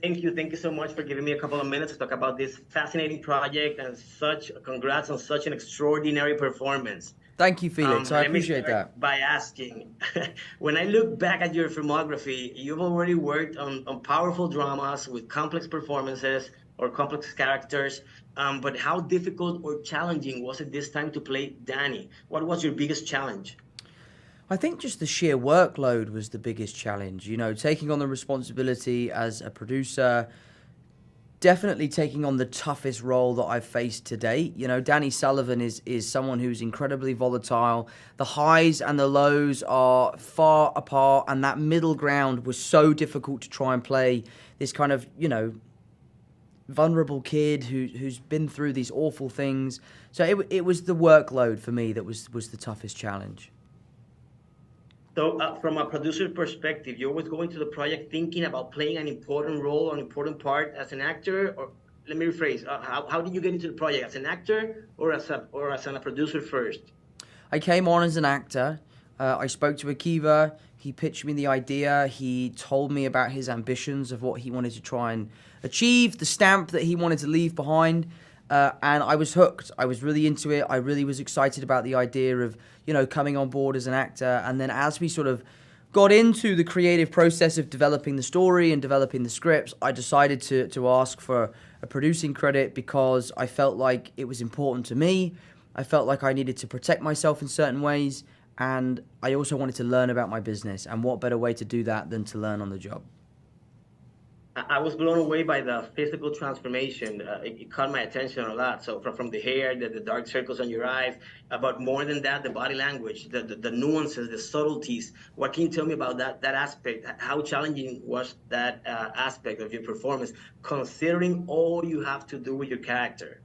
Thank you so much for giving me a couple of minutes to talk about this fascinating project and such congrats on such an extraordinary performance. Thank you, Felix. I Let me appreciate start that. by asking, when I look back at your filmography, you've already worked on powerful dramas with complex performances or complex characters. But how difficult or challenging was it this time to play Danny? What was your biggest challenge? I think just the sheer workload was the biggest challenge. You know, taking on the responsibility as a producer, definitely taking on the toughest role that I've faced to date. You know, Danny Sullivan is someone who's incredibly volatile. The highs and the lows are far apart, and that middle ground was so difficult to try and play this kind of, you know, vulnerable kid who's been through these awful things. So it was the workload for me that was the toughest challenge. So, from a producer perspective, you're always going to the project thinking about playing an important role, an important part as an actor, or let me rephrase, how did you get into the project as an actor or as a producer first? I came on as an actor. I spoke to Akiva. He pitched me the idea. He told me about his ambitions of what he wanted to try and achieve, the stamp that he wanted to leave behind. And I was hooked. I was really into it. I really was excited about the idea of, you know, coming on board as an actor. And then as we sort of got into the creative process of developing the story and developing the scripts, I decided to ask for a producing credit because I felt like it was important to me. I felt like I needed to protect myself in certain ways. And I also wanted to learn about my business. And what better way to do that than to learn on the job? I was blown away by the physical transformation. It caught my attention a lot. So from the hair, the dark circles on your eyes, but more than that, the body language, the nuances, the subtleties. What can you tell me about that aspect? How challenging was that aspect of your performance, considering all you have to do with your character?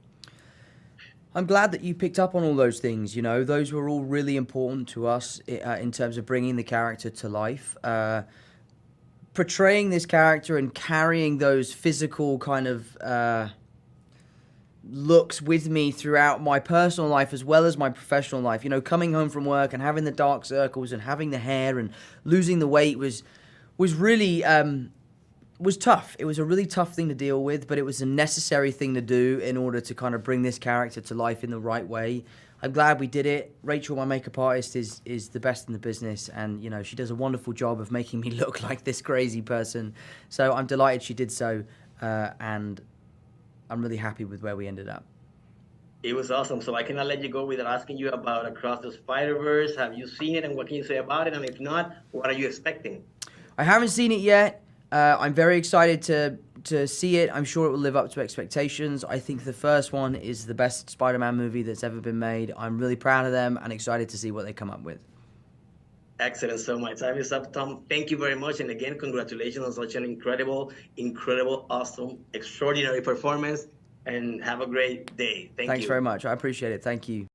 I'm glad that you picked up on all those things. You know, those were all really important to us in terms of bringing the character to life. Portraying this character and carrying those physical kind of looks with me throughout my personal life as well as my professional life. You know, coming home from work and having the dark circles and having the hair and losing the weight was really was tough. It was a really tough thing to deal with, but it was a necessary thing to do in order to kind of bring this character to life in the right way. I'm glad we did it. Rachel, my makeup artist, is the best in the business, and you know she does a wonderful job of making me look like this crazy person. So I'm delighted she did so, and I'm really happy with where we ended up. It was awesome. So I cannot let you go without asking you about Across the Spiderverse. Have you seen it, and what can you say about it? And if not, what are you expecting? I haven't seen it yet. I'm very excited to see it. I'm sure it will live up to expectations. I think the first one is the best Spider-Man movie that's ever been made. I'm really proud of them and excited to see what they come up with. Excellent. So my time is up, Tom. Thank you very much. And again, congratulations on such an incredible, awesome, extraordinary performance. And have a great day. Thank Thanks you. very much. I appreciate it. Thank you.